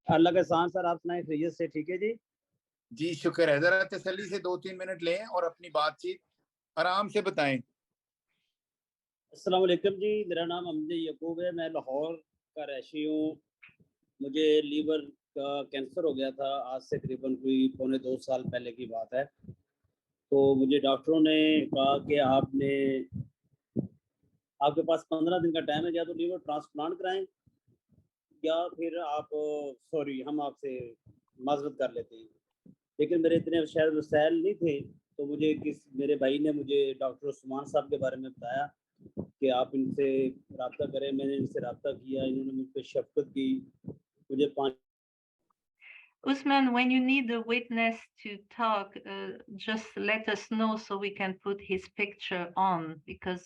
اللہ کا احسان سر، آپ سنائیں خیریت سے؟ ٹھیک ہے جی جی شکر ہے. ذرا تسلی سے 2-3 منٹ لیں اور اپنی بات چیت آرام سے بتائیں. السلام علیکم جی، میرا نام امجد یعقوب ہے، میں لاہور کا رہائشی ہوں. مجھے لیور کا کینسر ہو گیا تھا، آج سے تقریباً کوئی 2.25 سال پہلے کی بات ہے. تو مجھے ڈاکٹروں نے کہا کہ آپ کے پاس 15 دن کا ٹائم ہے، یا تو لیور ٹرانسپلانٹ کرائیں یا پھر ہم آپ سے معذرت کر لیتے ہیں. لیکن میرے اتنے شاید وسائل نہیں تھے، تو میرے بھائی نے مجھے ڈاکٹر عثمان صاحب کے بارے میں بتایا کہ آپ ان سے رابطہ کریں. میں نے ان سے رابطہ کیا، انہوں نے مجھ پہ شفقت کی. مجھے Usman, when you need a witness to talk, just let us know so we can put his picture on, because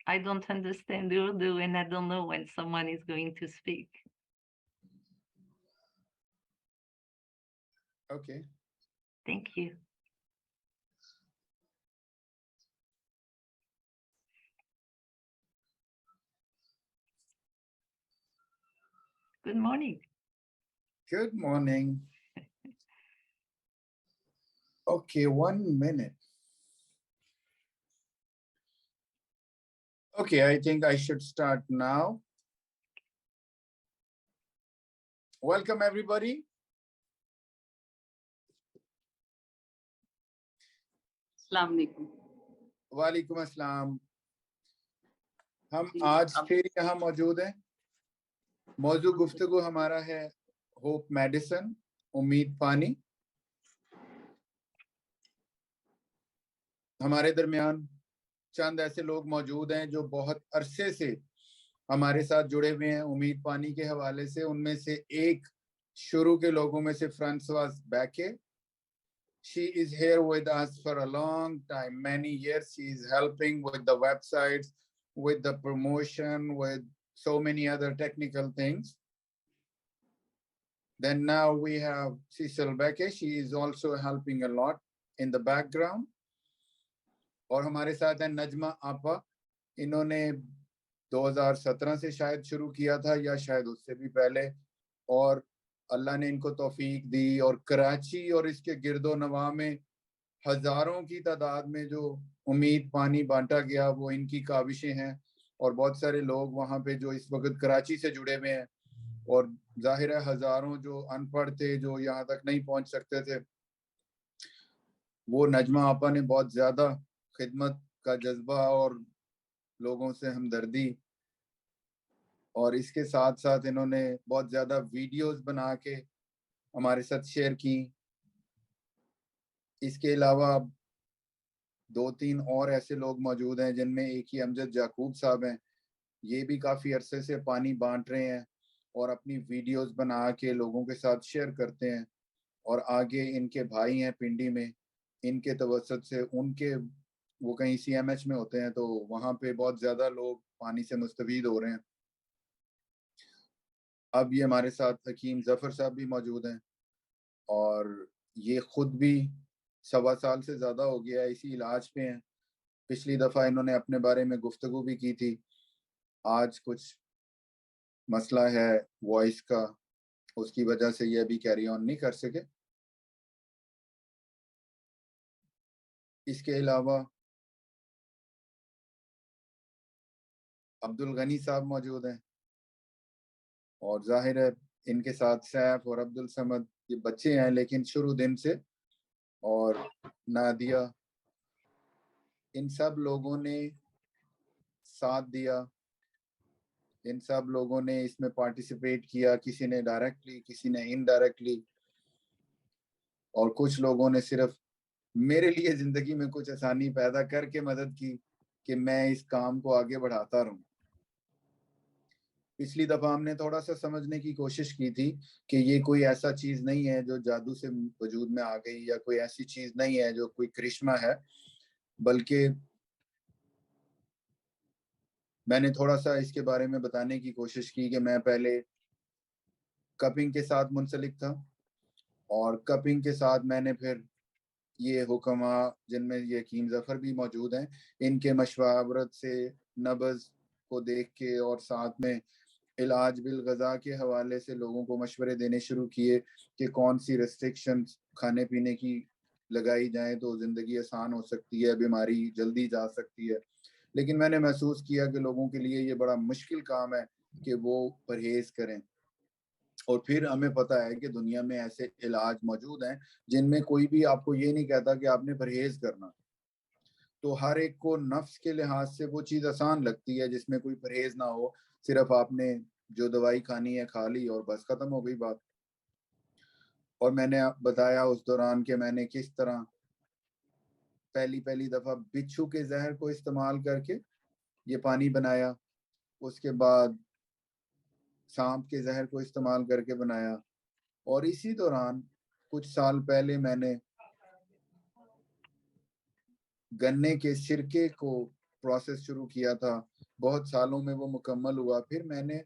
I don't understand Urdu and I don't know when someone is going to speak. Okay. Thank you. Good morning. Good morning. Okay, 1 minute. Okay, I think I should start now. Welcome everybody. السلام علیکم. وعلیکم السلام. ہم آج پھر یہاں موجود ہیں. موضوع گفتگو ہمارا ہے ہوپ میڈیسن، امید پانی. ہمارے درمیان چند ایسے لوگ موجود ہیں جو بہت عرصے سے ہمارے ساتھ جڑے ہوئے ہیں امید پانی کے حوالے سے. ان میں سے ایک شروع کے لوگوں میں سے فرانسواز بیکے. She is here with us for a long time, many years. She is helping with the websites, with the promotion, with so many other technical things. Then now we have Cecil Becke. She is also helping a lot in the background. اور ہمارے ساتھ ہیں نجمہ آپا. انہوں نے 2017 سے شاید شروع کیا تھا یا شاید اس سے بھی پہلے، اور اللہ نے ان کو توفیق دی، اور کراچی اور اس کے گرد و نواح میں ہزاروں کی تعداد میں جو امید پانی بانٹا گیا وہ ان کی کاوشیں ہیں. اور بہت سارے لوگ وہاں پہ جو اس وقت کراچی سے جڑے ہوئے ہیں، اور ظاہر ہے ہزاروں جو ان پڑھ تھے جو یہاں تک نہیں پہنچ سکتے تھے. وہ نجمہ آپا نے بہت زیادہ خدمت کا جذبہ اور لوگوں سے ہمدردی، اور اس کے ساتھ ساتھ انہوں نے بہت زیادہ ویڈیوز بنا کے ہمارے ساتھ شیئر کی. اس کے علاوہ 2-3 اور ایسے لوگ موجود ہیں، جن میں ایک ہی امجد یعقوب صاحب ہیں. یہ بھی کافی عرصے سے پانی بانٹ رہے ہیں اور اپنی ویڈیوز بنا کے لوگوں کے ساتھ شیئر کرتے ہیں. اور آگے ان کے بھائی ہیں پنڈی میں، ان کے توسط سے وہ کہیں سی ایم ایچ میں ہوتے ہیں، تو وہاں پہ بہت زیادہ لوگ پانی سے مستفید ہو رہے ہیں. اب یہ ہمارے ساتھ حکیم ظفر صاحب بھی موجود ہیں، اور یہ خود بھی 1.25 سال سے زیادہ ہو گیا اسی علاج پہ ہیں. پچھلی دفعہ انہوں نے اپنے بارے میں گفتگو بھی کی تھی. آج کچھ مسئلہ ہے وائس کا، اس کی وجہ سے یہ ابھی کیری آن نہیں کر سکے. اس کے علاوہ عبدالغنی صاحب موجود ہیں، اور ظاہر ہے ان کے ساتھ سیف اور عبدالصمد، یہ بچے ہیں لیکن شروع دن سے، اور نادیہ. ان سب لوگوں نے ساتھ دیا، ان سب لوگوں نے اس میں پارٹیسپیٹ کیا، کسی نے ڈائریکٹلی، کسی نے انڈائریکٹلی، اور کچھ لوگوں نے صرف میرے لیے زندگی میں کچھ آسانی پیدا کر کے مدد کی کہ میں اس کام کو آگے بڑھاتا رہوں. پچھلی دفعہ ہم نے تھوڑا سا سمجھنے کی کوشش کی تھی کہ یہ کوئی ایسا چیز نہیں ہے جو جادو سے وجود میں آ گئی، یا کوئی ایسی چیز نہیں ہے جو کوئی کرشمہ ہے، بلکہ میں نے تھوڑا سا اس کے بارے میں بتانے کی کوشش کی کہ میں پہلے کپنگ کے ساتھ منسلک تھا، اور کپنگ کے ساتھ میں نے پھر یہ حکماء، جن میں یہ حکیم ظفر بھی موجود ہیں، ان کے مشاورت سے نبض کو دیکھ کے، اور ساتھ میں علاج بالغذا کے حوالے سے لوگوں کو مشورے دینے شروع کیے کہ کون سی ریسٹرکشنز کھانے پینے کی لگائی جائیں تو زندگی آسان ہو سکتی ہے, بیماری جلدی جا سکتی ہے. لیکن میں نے محسوس کیا کہ لوگوں کے لیے یہ بڑا مشکل کام ہے کہ وہ پرہیز کریں. اور پھر ہمیں پتہ ہے کہ دنیا میں ایسے علاج موجود ہیں جن میں کوئی بھی آپ کو یہ نہیں کہتا کہ آپ نے پرہیز کرنا. تو ہر ایک کو نفس کے لحاظ سے وہ چیز آسان لگتی ہے جس میں کوئی پرہیز نہ ہو, صرف آپ نے جو دوائی کھانی ہے کھا لی اور بس ختم ہو گئی بات. اور میں نے بتایا اس دوران کہ میں نے کس طرح پہلی دفعہ بچھو کے زہر کو استعمال کر کے یہ پانی بنایا, اس کے بعد سانپ کے زہر کو استعمال کر کے بنایا, اور اسی دوران کچھ سال پہلے میں نے گنے کے سرکے کو پروسیس شروع کیا تھا. بہت سالوں میں وہ مکمل ہوا. پھر میں نے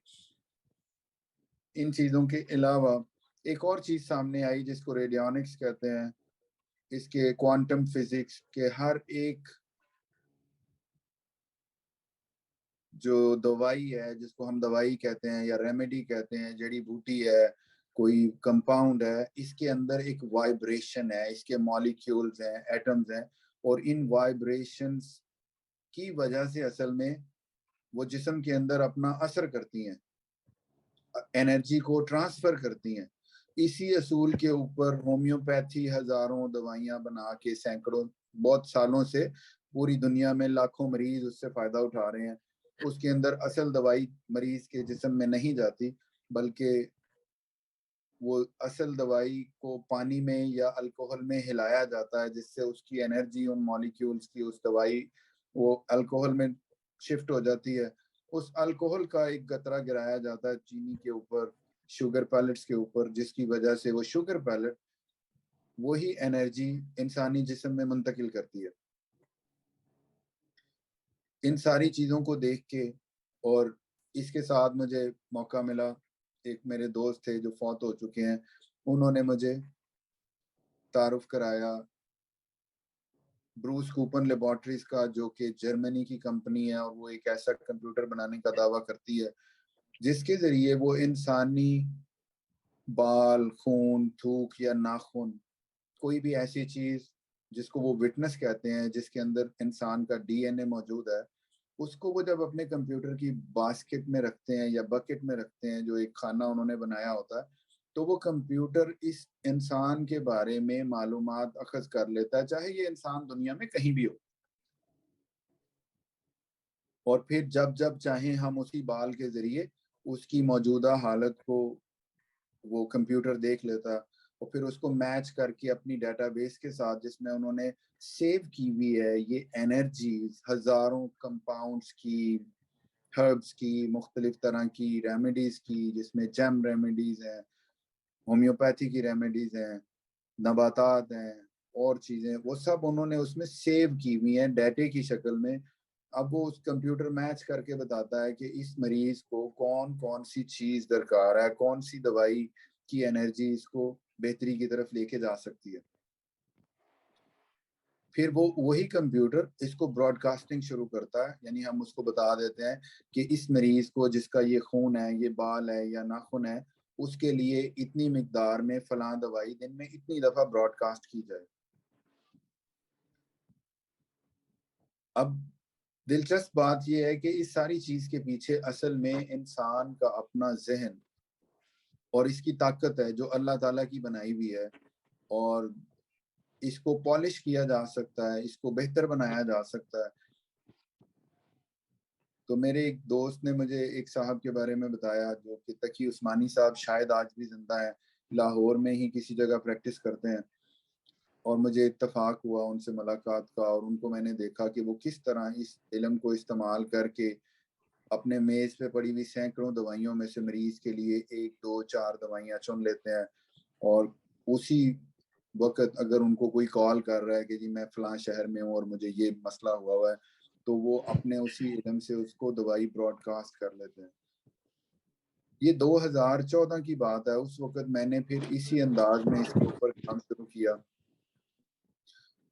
ان چیزوں کے علاوہ ایک اور چیز سامنے آئی جس کو ریڈیونکس کہتے ہیں, اس کے کوانٹم فزکس کے ہر ایک جو دوائی ہے جس کو ہم دوائی کہتے ہیں یا ریمیڈی کہتے ہیں, جڑی بوٹی ہے, کوئی کمپاؤنڈ ہے, اس کے اندر ایک وائبریشن ہے, اس کے مالیکیولز ہیں, ایٹمز ہیں, اور ان وائبریشنز کی وجہ سے اصل میں وہ جسم کے اندر اپنا اثر کرتی ہیں, انرجی کو ٹرانسفر کرتی ہیں. اسی اصول کے اوپر ہومیوپیتھی ہزاروں دوائیاں بنا کے سینکڑوں بہت سالوں سے پوری دنیا میں لاکھوں مریض اس سے فائدہ اٹھا رہے ہیں. اس کے اندر اصل دوائی مریض کے جسم میں نہیں جاتی, بلکہ وہ اصل دوائی کو پانی میں یا الکوہل میں ہلایا جاتا ہے, جس سے اس کی انرجی ان مالیکیولز کی اس دوائی وہ الکوہل میں شفٹ ہو جاتی ہے. اس الکوہل کا ایک قطرہ گرایا جاتا ہے چینی کے اوپر, شوگر پیلٹس کے اوپر, جس کی وجہ سے وہ شوگر پیلٹ وہی انرجی انسانی جسم میں منتقل کرتی ہے. ان ساری چیزوں کو دیکھ کے, اور اس کے ساتھ مجھے موقع ملا, ایک میرے دوست تھے جو فوت ہو چکے ہیں, انہوں نے مجھے تعارف کرایا بروس کوپن لیبارٹریز کا, جو کہ جرمنی کی کمپنی ہے, اور وہ ایک ایسا کمپیوٹر بنانے کا دعویٰ کرتی ہے جس کے ذریعے وہ انسانی بال, خون, تھوک یا ناخن, کوئی بھی ایسی چیز جس کو وہ وٹنس کہتے ہیں, جس کے اندر انسان کا ڈی این اے موجود ہے, اس کو وہ جب اپنے کمپیوٹر کی باسکٹ میں رکھتے ہیں یا بکٹ میں رکھتے ہیں, جو ایک خانہ انہوں نے بنایا ہوتا ہے, تو وہ کمپیوٹر اس انسان کے بارے میں معلومات اخذ کر لیتا ہے, چاہے یہ انسان دنیا میں کہیں بھی ہو. اور پھر جب چاہیں ہم اسی بال کے ذریعے اس کی موجودہ حالت کو وہ کمپیوٹر دیکھ لیتا, اور پھر اس کو میچ کر کے اپنی ڈیٹا بیس کے ساتھ, جس میں انہوں نے سیو کی ہوئی ہے یہ انرجیز ہزاروں کمپاؤنڈز کی, ہربس کی, مختلف طرح کی ریمیڈیز کی, جس میں جیم ریمیڈیز ہیں, ہومیوپیتھی کی ریمیڈیز ہیں, نباتات ہیں, اور چیزیں, وہ سب انہوں نے اس میں سیو کی ہوئی ہیں ڈیٹے کی شکل میں. اب وہ اس کمپیوٹر میچ کر کے بتاتا ہے کہ اس مریض کو کون سی چیز درکار ہے, کون سی دوائی کی انرجی اس کو بہتری کی طرف لے کے جا سکتی ہے. پھر وہی کمپیوٹر اس کو براڈ کاسٹنگ شروع کرتا ہے, یعنی ہم اس کو بتا دیتے ہیں کہ اس مریض کو جس کا یہ خون ہے, یہ بال ہے یا ناخن ہے, اس کے لیے اتنی مقدار میں فلاں دوائی دن میں اتنی دفعہ براڈ کاسٹ کی جائے. اب دلچسپ بات یہ ہے کہ اس ساری چیز کے پیچھے اصل میں انسان کا اپنا ذہن اور اس کی طاقت ہے جو اللہ تعالیٰ کی بنائی ہوئی ہے, اور اس کو پالش کیا جا سکتا ہے, اس کو بہتر بنایا جا سکتا ہے. تو میرے ایک دوست نے مجھے ایک صاحب کے بارے میں بتایا جو کہ تقی عثمانی صاحب, شاید آج بھی زندہ ہیں, لاہور میں ہی کسی جگہ پریکٹس کرتے ہیں, اور مجھے اتفاق ہوا ان سے ملاقات کا, اور ان کو میں نے دیکھا کہ وہ کس طرح اس علم کو استعمال کر کے اپنے میز پہ پڑی ہوئی سینکڑوں دوائیوں میں سے مریض کے لیے 1, 2, 4 دوائیاں چن لیتے ہیں, اور اسی وقت اگر ان کو کوئی کال کر رہا ہے کہ جی میں فلاں شہر میں ہوں اور مجھے یہ مسئلہ ہوا ہے, تو وہ اپنے اسی علم سے اس کو دوائی براڈ کاسٹ کر لیتے ہیں. یہ 2014 کی بات ہے. اس وقت میں نے پھر اسی انداز میں اس کے اوپر کام شروع کیا.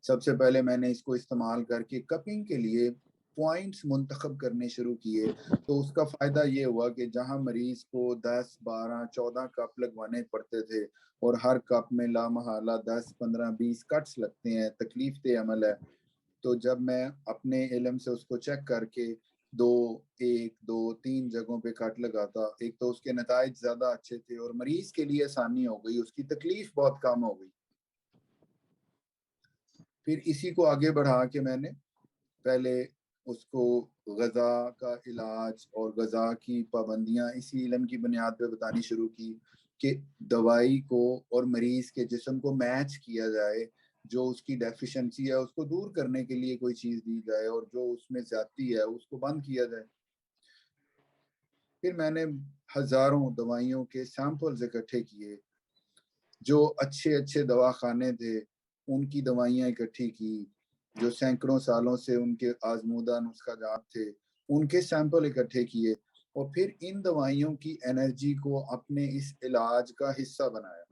سب سے پہلے میں نے اس کو استعمال کر کے کپنگ کے لیے پوائنٹس منتخب کرنے شروع کیے تو اس کا فائدہ یہ ہوا کہ جہاں مریض کو 10 12 14 کپ لگوانے پڑتے تھے اور ہر کپ میں لامحالہ 10 15 20 کٹس لگتے ہیں، تکلیف دہ عمل ہے، تو جب میں اپنے علم سے اس کو چیک کر کے 2 1 2 3 جگہوں پہ کٹ لگاتا، ایک تو اس کے نتائج زیادہ اچھے تھے اور مریض کے لیے آسانی ہو گئی، اس کی تکلیف بہت کم ہو گئی۔ پھر اسی کو آگے بڑھا کے میں نے پہلے اس کو غذا کا علاج اور غذا کی پابندیاں اسی علم کی بنیاد پہ بتانی شروع کی کہ دوائی کو اور مریض کے جسم کو میچ کیا جائے، جو اس کی ڈیفیشنسی ہے اس کو دور کرنے کے لیے کوئی چیز دی جائے اور جو اس میں زیادتی ہے اس کو بند کیا جائے۔ پھر میں نے ہزاروں دوائیوں کے سیمپلز اکٹھے کیے، جو اچھے دواخانے تھے ان کی دوائیاں اکٹھی کی، جو سینکڑوں سالوں سے ان کے آزمودہ نسخہ جات تھے ان کے سیمپل اکٹھے کیے، اور پھر ان دوائیوں کی انرجی کو اپنے اس علاج کا حصہ بنایا۔